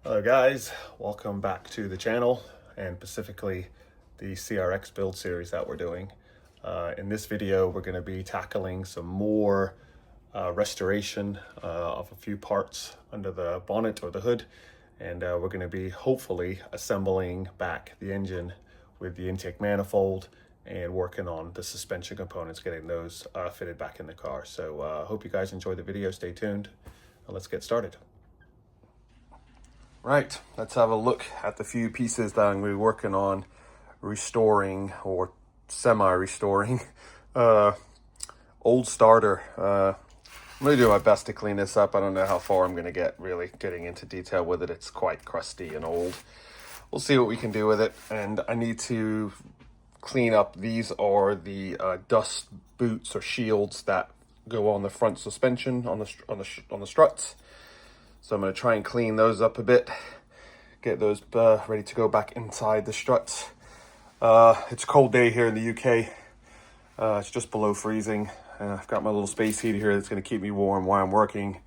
Hello guys, welcome back to the channel and specifically the CRX build series that we're doing. In this video we're going to be tackling some more restoration of a few parts under the bonnet or the hood, and we're going to be hopefully assembling back the engine with the intake manifold and working on the suspension components, getting those fitted back in the car. So hope you guys enjoy the video. Stay tuned and let's get started. Right, let's have a look at the few pieces that I'm going to be working on restoring or semi-restoring. Old starter. I'm going to do my best to clean this up. I don't know how far I'm going to get really getting into detail with it. It's quite crusty and old. We'll see what we can do with it. And I need to clean up. These are the dust boots or shields that go on the front suspension on the struts. So I'm going to try and clean those up a bit, get those ready to go back inside the struts. It's a cold day here in the UK. It's just below freezing. I've got my little space heater here that's going to keep me warm while I'm working,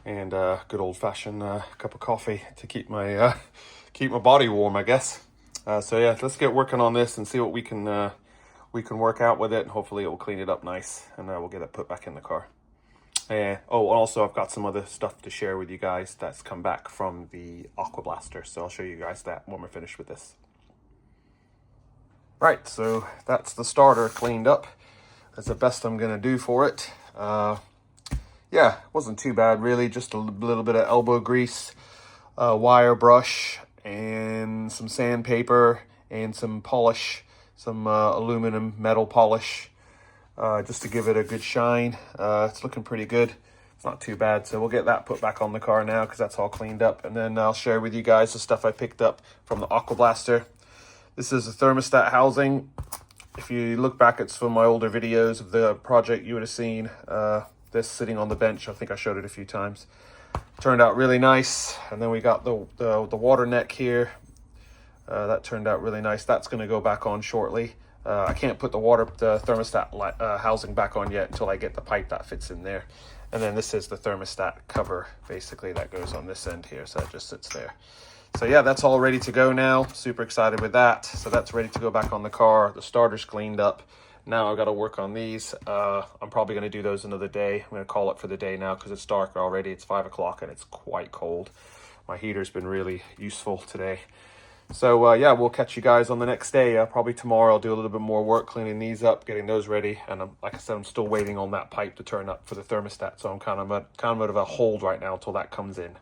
and good old-fashioned cup of coffee to keep my body warm, I guess. So yeah, let's get working on this and see what we can work out with it, and hopefully it will clean it up nice, and we'll get it put back in the car. Also, I've got some other stuff to share with you guys that's come back from the Aqua Blaster, so I'll show you guys that when we're finished with this. Right, so that's the starter cleaned up. That's the best I'm going to do for it. Yeah, it wasn't too bad really, just a little bit of elbow grease, wire brush, and some sandpaper, and some polish, some aluminum metal polish. Just to give it a good shine. It's looking pretty good. It's not too bad. So we'll get that put back on the car now because that's all cleaned up. And then I'll share with you guys the stuff I picked up from the Aqua Blaster. This is a thermostat housing. If you look back at some of my older videos of the project, you would have seen this sitting on the bench. I think I showed it a few times. Turned out really nice. And then we got the water neck here. That turned out really nice. That's going to go back on shortly. I can't put the thermostat housing back on yet until I get the pipe that fits in there. And then this is the thermostat cover, basically, that goes on this end here. So it just sits there. So yeah, that's all ready to go now. Super excited with that. So that's ready to go back on the car. The starter's cleaned up. Now I've got to work on these. I'm probably going to do those another day. I'm going to call it for the day now because it's dark already. It's 5 o'clock and it's quite cold. My heater's been really useful today. So yeah, we'll catch you guys on the next day. Probably tomorrow I'll do a little bit more work cleaning these up, getting those ready. And like I said, I'm still waiting on that pipe to turn up for the thermostat. So I'm kind of a hold right now until that comes in.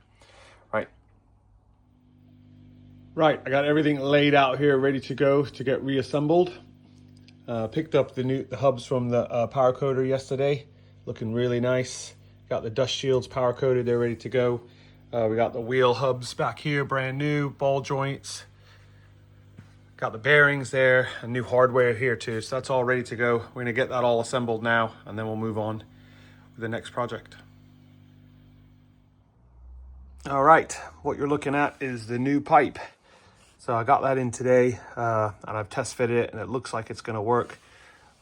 Right, I got everything laid out here, ready to go to get reassembled. Picked up the hubs from the power coder yesterday, looking really nice. Got the dust shields power coated, they're ready to go. We got the wheel hubs back here, brand new, ball joints. Got the bearings there, and new hardware here too. So that's all ready to go. We're gonna get that all assembled now, and then we'll move on with the next project. All right, what you're looking at is the new pipe. So I got that in today, and I've test fitted it, and it looks like it's gonna work.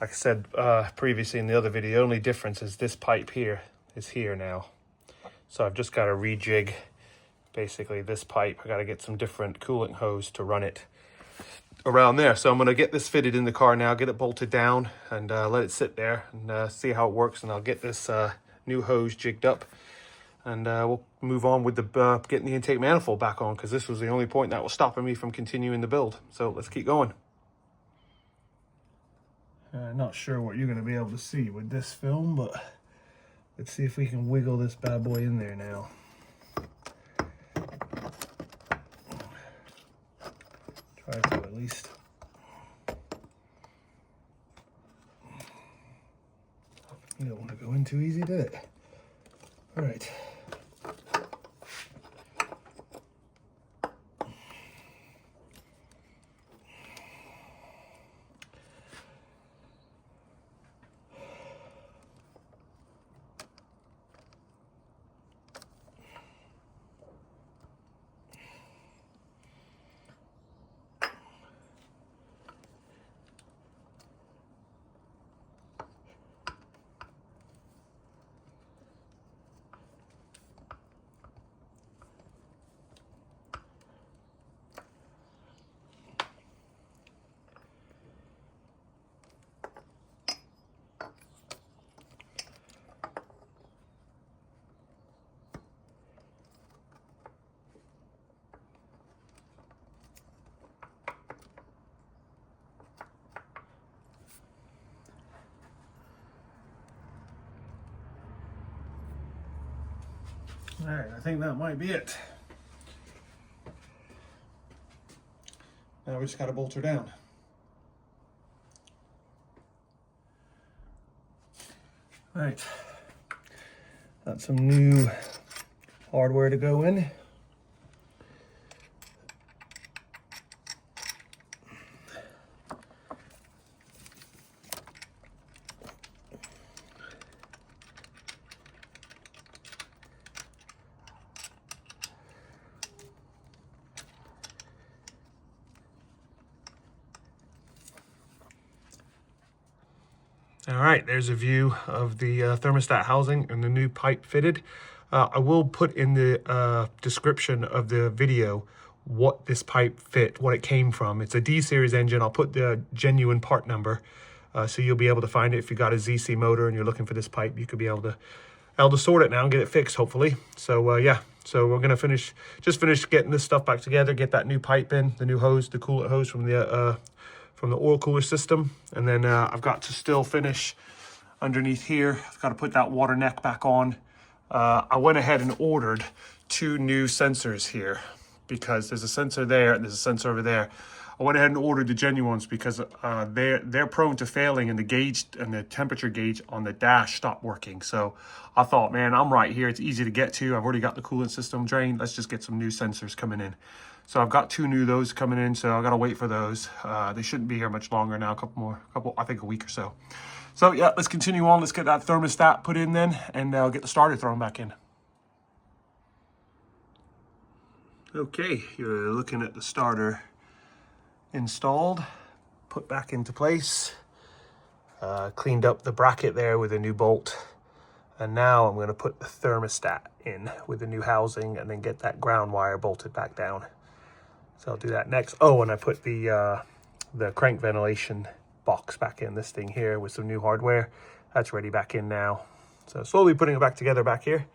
Like I said previously in the other video, the only difference is this pipe here is here now. So I've just got to rejig basically this pipe. I got to get some different coolant hose to run it around there. So I'm going to get this fitted in the car now, get it bolted down, and let it sit there and see how it works. And I'll get this new hose jigged up, and we'll move on with the getting the intake manifold back on, because this was the only point that was stopping me from continuing the build. So let's keep going. Not sure what you're going to be able to see with this film, but let's see if we can wiggle this bad boy in there now. Try to at least. You don't want to go in too easy, did it? All right. All right, I think that might be it. Now we just got to bolt her down. All right, got some new hardware to go in. All right, there's a view of the thermostat housing and the new pipe fitted. I will put in the description of the video what this pipe fit, what it came from. It's a D series engine. I'll put the genuine part number so you'll be able to find it. If you got a ZC motor and you're looking for this pipe, you could be able to sort it now and get it fixed, hopefully. So yeah, so we're gonna finish getting this stuff back together, get that new pipe in, the new hose, the coolant hose from the oil cooler system. And then I've got to still finish underneath here. I've got to put that water neck back on. I went ahead and ordered 2 new sensors here because there's a sensor there and there's a sensor over there. I went ahead and ordered the genuine ones because they're prone to failing, and the gauge and the temperature gauge on the dash stopped working. So I thought, man, I'm right here. It's easy to get to. I've already got the coolant system drained. Let's just get some new sensors coming in. So I've got 2 new those coming in, so I gotta wait for those. They shouldn't be here much longer now, I think a week or so. So yeah, let's continue on. Let's get that thermostat put in then, and get the starter thrown back in. Okay, you're looking at the starter installed, put back into place. Cleaned up the bracket there with a new bolt. And now I'm gonna put the thermostat in with the new housing and then get that ground wire bolted back down. So I'll do that next. Oh, and I put the crank ventilation box back in this thing here with some new hardware. That's ready back in now. So slowly putting it back together back here.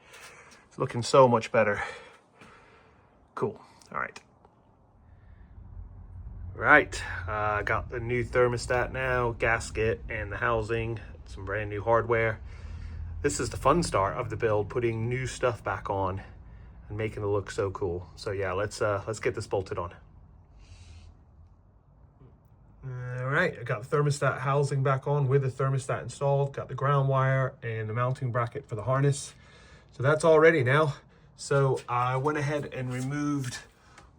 It's looking so much better. Cool. All right. Right, got the new thermostat now, gasket and the housing, some brand new hardware. This is the fun start of the build, putting new stuff back on and making it look so cool. So yeah, let's get this bolted on. All right, I got the thermostat housing back on with the thermostat installed, got the ground wire and the mounting bracket for the harness. So that's all ready now. So I went ahead and removed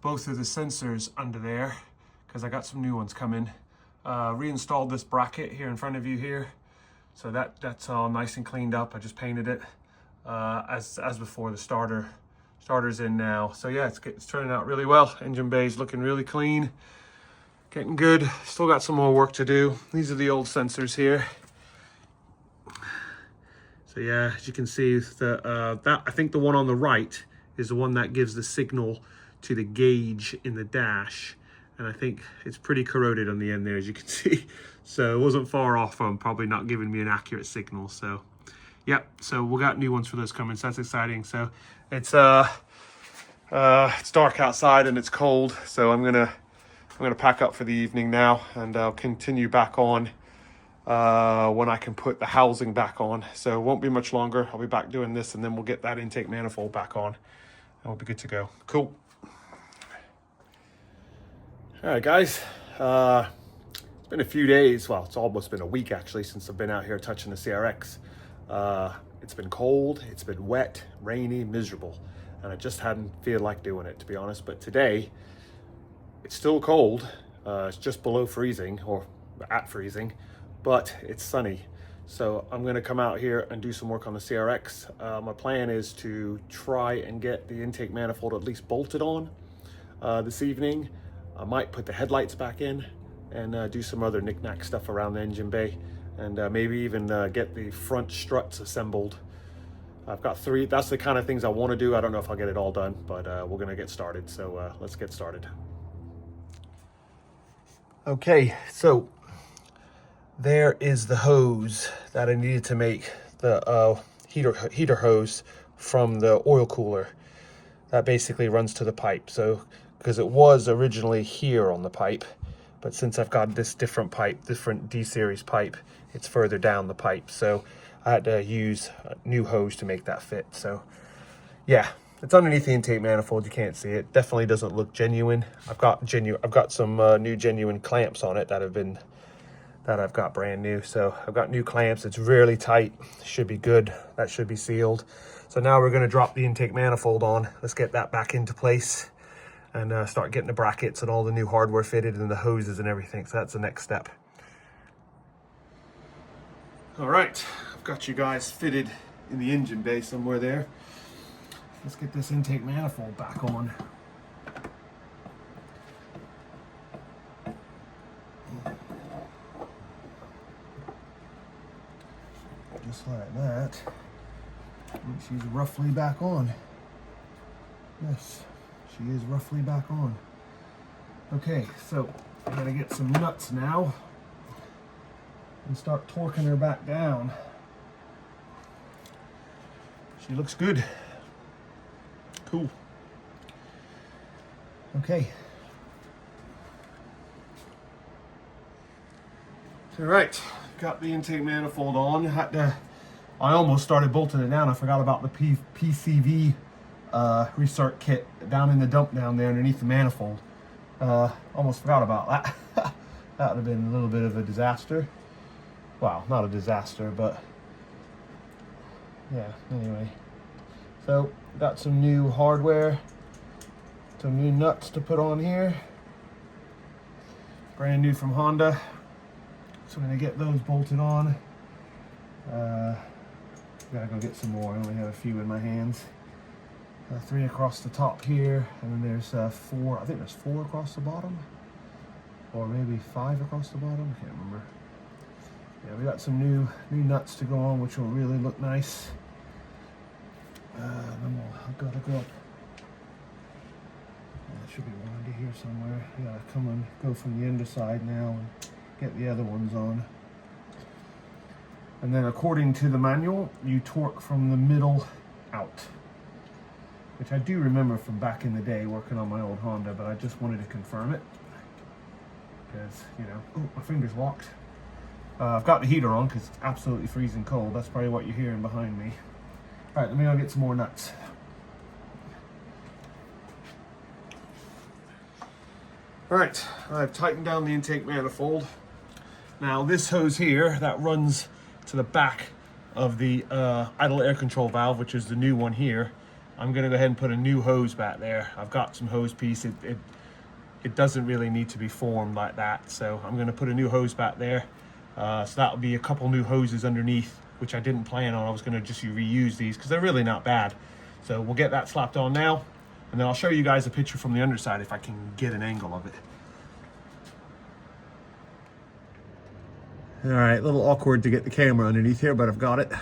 both of the sensors under there because I got some new ones coming. Reinstalled this bracket here in front of you here. So that's all nice and cleaned up. I just painted it as before. The starter's in now. So yeah, it's turning out really well. Engine bay's looking really clean, getting good. Still got some more work to do. These are the old sensors here. So yeah, as you can see, I think the one on the right is the one that gives the signal to the gauge in the dash. And I think it's pretty corroded on the end there, as you can see. So it wasn't far off from probably not giving me an accurate signal. So yep, so we got new ones for those coming, so that's exciting. So it's dark outside and it's cold, so I'm gonna pack up for the evening now, and I'll continue back on when I can put the housing back on. So it won't be much longer. I'll be back doing this, and then we'll get that intake manifold back on and we'll be good to go. Cool. All right, guys, it's been a few days. Well, it's almost been a week actually since I've been out here touching the CRX. It's been cold, it's been wet, rainy, miserable, and I just hadn't feel like doing it, to be honest. But today, it's still cold. It's just below freezing, or at freezing, but it's sunny. So I'm gonna come out here and do some work on the CRX. My plan is to try and get the intake manifold at least bolted on this evening. I might put the headlights back in and do some other knick-knack stuff around the engine bay, and maybe even get the front struts assembled. I've got 3. That's the kind of things I want to do. I don't know if I'll get it all done, but we're going to get started. So let's get started. Okay, so there is the hose that I needed to make the heater hose from the oil cooler. That basically runs to the pipe. So because it was originally here on the pipe, but since I've got this different pipe, different D series pipe, it's further down the pipe. So I had to use a new hose to make that fit. So Yeah, it's underneath the intake manifold. You can't see it. Definitely doesn't look genuine. I've got some new genuine clamps on it that I've got brand new. So I've got new clamps. It's really tight. Should be good. That should be sealed. So now we're going to drop the intake manifold on. Let's get that back into place and start getting the brackets and all the new hardware fitted and the hoses and everything. So that's the next step. All right, I've got you guys fitted in the engine bay somewhere there. Let's get this intake manifold back on. Just like that. And she's roughly back on. Yes, she is roughly back on. Okay, so I gotta get some nuts now and start torquing her back down. She looks good. Cool. Okay. All right, got the intake manifold on. I almost started bolting it down. I forgot about the PCV restart kit down in the dump down there underneath the manifold. Almost forgot about that. That would have been a little bit of a disaster. Well, not a disaster, but yeah, anyway. So, got some new hardware, some new nuts to put on here. Brand new from Honda. So I'm gonna get those bolted on. Gotta go get some more. I only have a few in my hands. 3 across the top here, and then there's 4. I think there's 4 across the bottom, or maybe 5 across the bottom. I can't remember. Yeah, we got some new nuts to go on, which will really look nice. Then I've got to go up. There should be one under here somewhere. I gotta come and go from the underside now and get the other ones on. And then according to the manual, you torque from the middle out, which I do remember from back in the day working on my old Honda, but I just wanted to confirm it because, you know, oh, my finger's locked. I've got the heater on because it's absolutely freezing cold. That's probably what you're hearing behind me. All right, let me go get some more nuts. All right, I've tightened down the intake manifold. Now this hose here, that runs to the back of the idle air control valve, which is the new one here. I'm gonna go ahead and put a new hose back there. I've got some hose piece. It doesn't really need to be formed like that, so I'm gonna put a new hose back there. So that'll be a couple new hoses underneath, which I didn't plan on. I was gonna just reuse these because they're really not bad. So we'll get that slapped on now, and then I'll show you guys a picture from the underside if I can get an angle of it. All right, a little awkward to get the camera underneath here, but I've got it.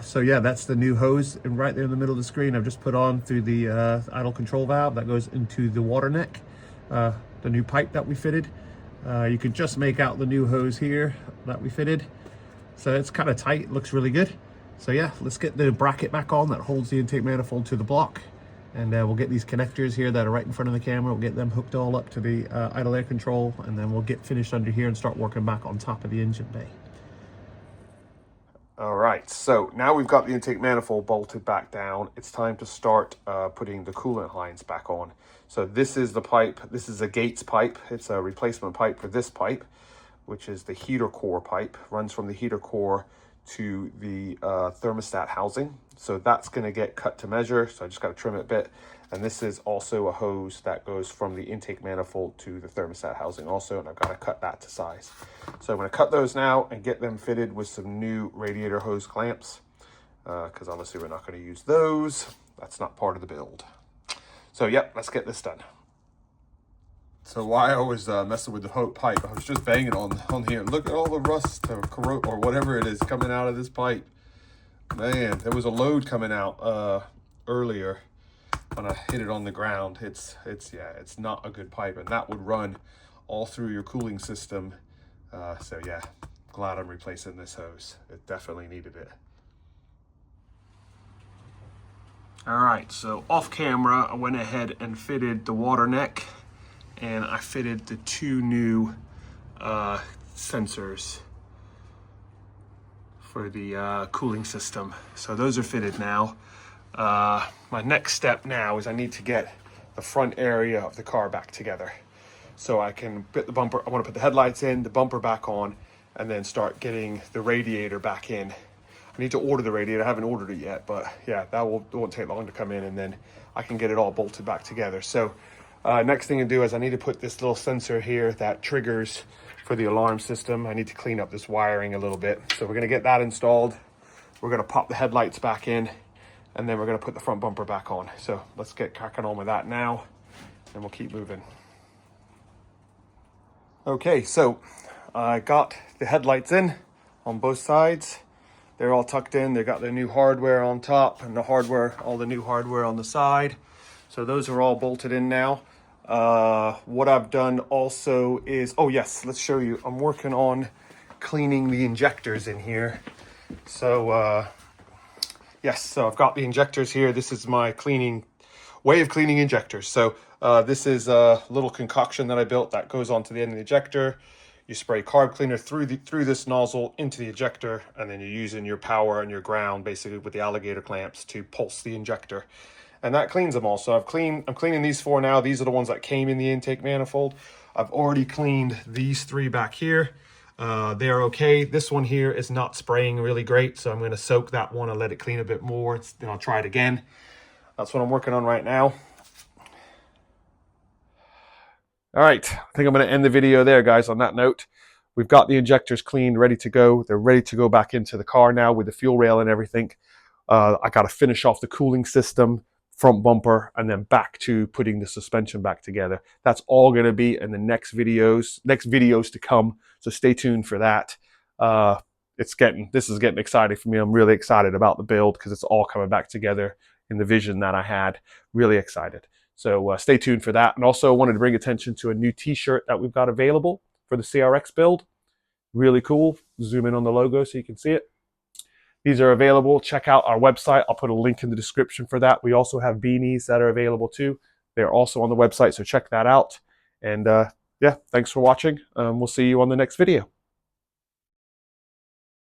So yeah, that's the new hose, and right there in the middle of the screen, I've just put on through the idle control valve that goes into the water neck, the new pipe that we fitted. You can just make out the new hose here that we fitted. So it's kind of tight, looks really good. So yeah, let's get the bracket back on that holds the intake manifold to the block. And we'll get these connectors here that are right in front of the camera. We'll get them hooked all up to the idle air control, and then we'll get finished under here and start working back on top of the engine bay. All right, so now we've got the intake manifold bolted back down. It's time to start putting the coolant lines back on. So this is the pipe. This is a Gates pipe. It's a replacement pipe for this pipe, which is the heater core pipe. Runs from the heater core to the thermostat housing. So that's going to get cut to measure. So I just got to trim it a bit. And this is also a hose that goes from the intake manifold to the thermostat housing also. And I've got to cut that to size. So I'm going to cut those now and get them fitted with some new radiator hose clamps. Because obviously we're not going to use those. That's not part of the build. So yep, let's get this done. So while I was messing with the pipe, I was just banging on here. Look at all the rust or corrode or whatever it is coming out of this pipe. Man, there was a load coming out earlier when I hit it on the ground. It's not a good pipe, and that would run all through your cooling system. So yeah, glad I'm replacing this hose. It definitely needed it. All right, so off camera, I went ahead and fitted the water neck, and I fitted the 2 new sensors for the cooling system. So those are fitted now. My next step now is I need to get the front area of the car back together. So I can put the bumper, I want to put the headlights in, the bumper back on, and then start getting the radiator back in. I need to order the radiator. I haven't ordered it yet, but yeah, that won't take long to come in, and then I can get it all bolted back together. So next thing to do is I need to put this little sensor here that triggers for the alarm system. I need to clean up this wiring a little bit. So we're gonna get that installed. We're gonna pop the headlights back in, and then we're gonna put the front bumper back on. So let's get cracking on with that now, and we'll keep moving. Okay, so I got the headlights in on both sides. They're all tucked in. They got their new hardware on top and all the new hardware on the side. So those are all bolted in now. What I've done also is, oh yes, let's show you. I'm working on cleaning the injectors in here. So yes, so I've got the injectors here. This is my way of cleaning injectors. So this is a little concoction that I built that goes onto the end of the ejector. You spray carb cleaner through this nozzle into the ejector, and then you're using your power and your ground basically with the alligator clamps to pulse the injector. And that cleans them all. So I'm cleaning these 4 now. These are the ones that came in the intake manifold. I've already cleaned these 3 back here. They're okay. This one here is not spraying really great, so I'm going to soak that one and let it clean a bit more. Then I'll try it again. That's what I'm working on right now. All right, I think I'm going to end the video there, guys, on that note. We've got the injectors cleaned, ready to go. They're ready to go back into the car now with the fuel rail and everything. I got to finish off the cooling system, front bumper, and then back to putting the suspension back together. That's all going to be in the next videos to come, so stay tuned for that. This is getting exciting for me. I'm really excited about the build because it's all coming back together in the vision that I had. Really excited. So stay tuned for that. And also wanted to bring attention to a new t-shirt that we've got available for the CRX build. Really cool. Zoom in on the logo so you can see it. These are available. Check out our website. I'll put a link in the description for that. We also have beanies that are available too. They're also on the website, so check that out. And yeah, thanks for watching. We'll see you on the next video.